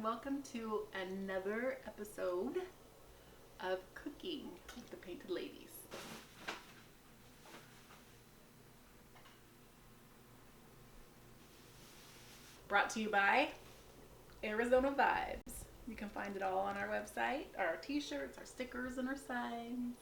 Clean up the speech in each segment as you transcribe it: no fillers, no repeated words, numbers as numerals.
welcome to another episode of Cooking with the Painted Ladies. Brought to you by Arizona Vibes. You can find it all on our website, our t-shirts, our stickers, and our signs.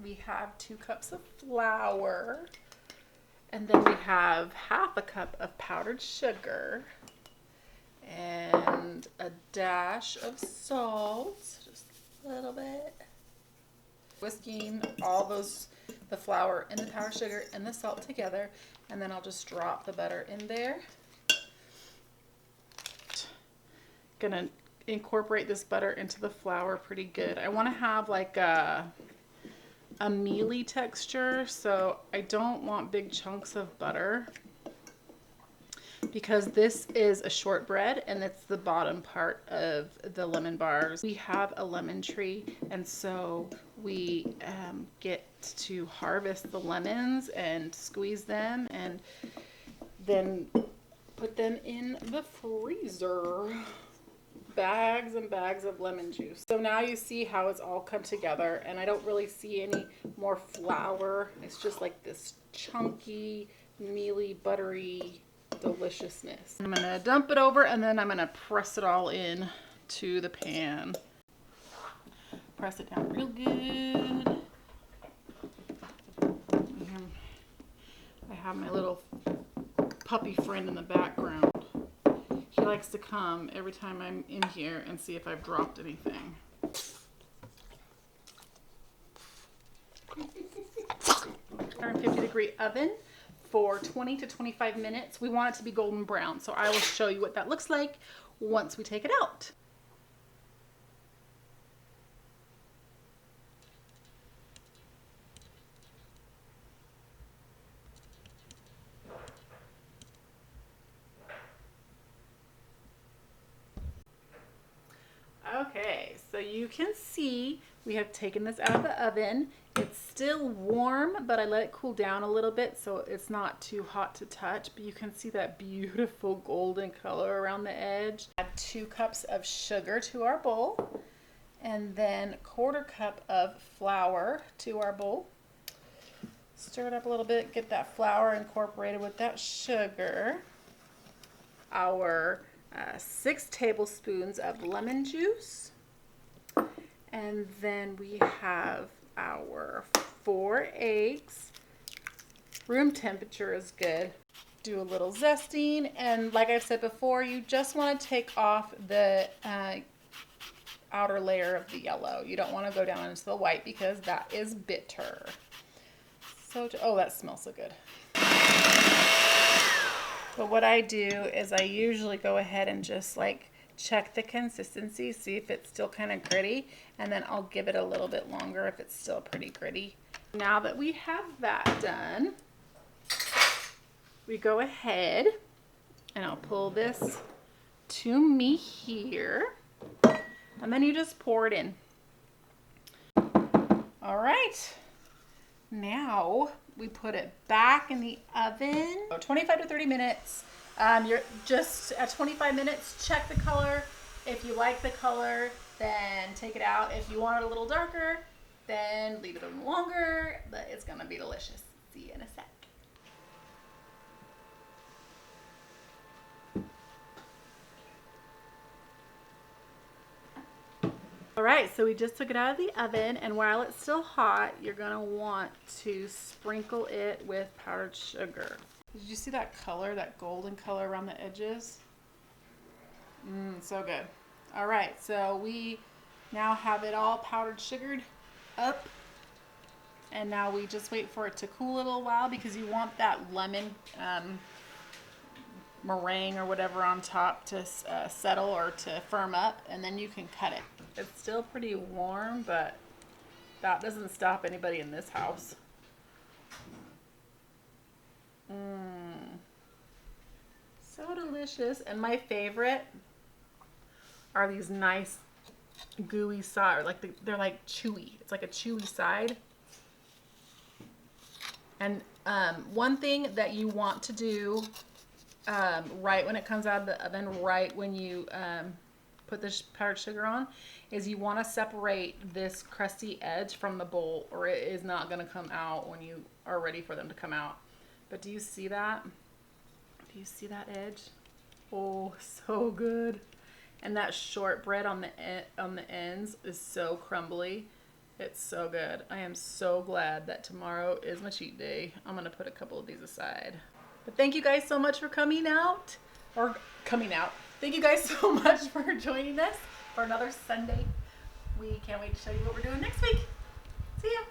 We have 2 cups of flour, and then we have half a cup of powdered sugar and a dash of salt, just a little bit. Whisking all the flour and the powdered sugar and the salt together, and then I'll just drop the butter in there. Gonna incorporate this butter into the flour pretty good. I want to have like a mealy texture, so I don't want big chunks of butter because this is a shortbread and it's the bottom part of the lemon bars. We have a lemon tree, and so we get to harvest the lemons and squeeze them and then put them in the freezer. Bags and bags of lemon juice. So now you see how it's all come together, and I don't really see any more flour. It's just like this chunky, mealy, buttery deliciousness. I'm gonna dump it over, and then I'm gonna press it all in to the pan. Press it down real good. I have my little puppy friend in the background. He likes to come every time I'm in here and see if I've dropped anything. 150-degree oven for 20 to 25 minutes. We want it to be golden brown, so I will show you what that looks like once we take it out. Okay, so you can see we have taken this out of the oven. It's still warm, but I let it cool down a little bit so it's not too hot to touch, but you can see that beautiful golden color around the edge. Add 2 cups of sugar to our bowl, and then 1/4 cup of flour to our bowl. Stir it up a little bit, get that flour incorporated with that sugar. Our 6 tablespoons of lemon juice, and then we have our 4 eggs. Room temperature is good. Do a little zesting, and like I've said before, you just want to take off the outer layer of the yellow. You don't want to go down into the white because that is bitter. So, oh, that smells so good. But what I do is I usually go ahead and just like check the consistency, see if it's still kind of gritty, and then I'll give it a little bit longer if it's still pretty gritty. Now that we have that done, we go ahead and I'll pull this to me here, and then you just pour it in. All right. Now we put it back in the oven, 25 to 30 minutes. You're just at 25 minutes, check the color. If you like the color, then take it out. If you want it a little darker, then leave it a little longer, but it's gonna be delicious. See you in a sec. All right, so we just took it out of the oven, and while it's still hot, you're gonna want to sprinkle it with powdered sugar. Did you see that color, that golden color around the edges? So good. All right, so we now have it all powdered sugared up, and now we just wait for it to cool a little while because you want that lemon meringue or whatever on top to settle or to firm up, and then you can cut it. It's still pretty warm, but that doesn't stop anybody in this house. Mmm. So delicious. And my favorite are these nice gooey side, like they're like chewy. It's like a chewy side. And one thing that you want to do right when it comes out of the oven, right when you put this powdered sugar on, is you want to separate this crusty edge from the bowl, or it is not going to come out when you are ready for them to come out. But do you see that? Do you see that edge? Oh, so good. And that shortbread on the ends is so crumbly. It's so good. I am so glad that tomorrow is my cheat day. I'm gonna put a couple of these aside. But thank you guys so much for coming out. Thank you guys so much for joining us for another Sunday. We can't wait to show you what we're doing next week. See ya.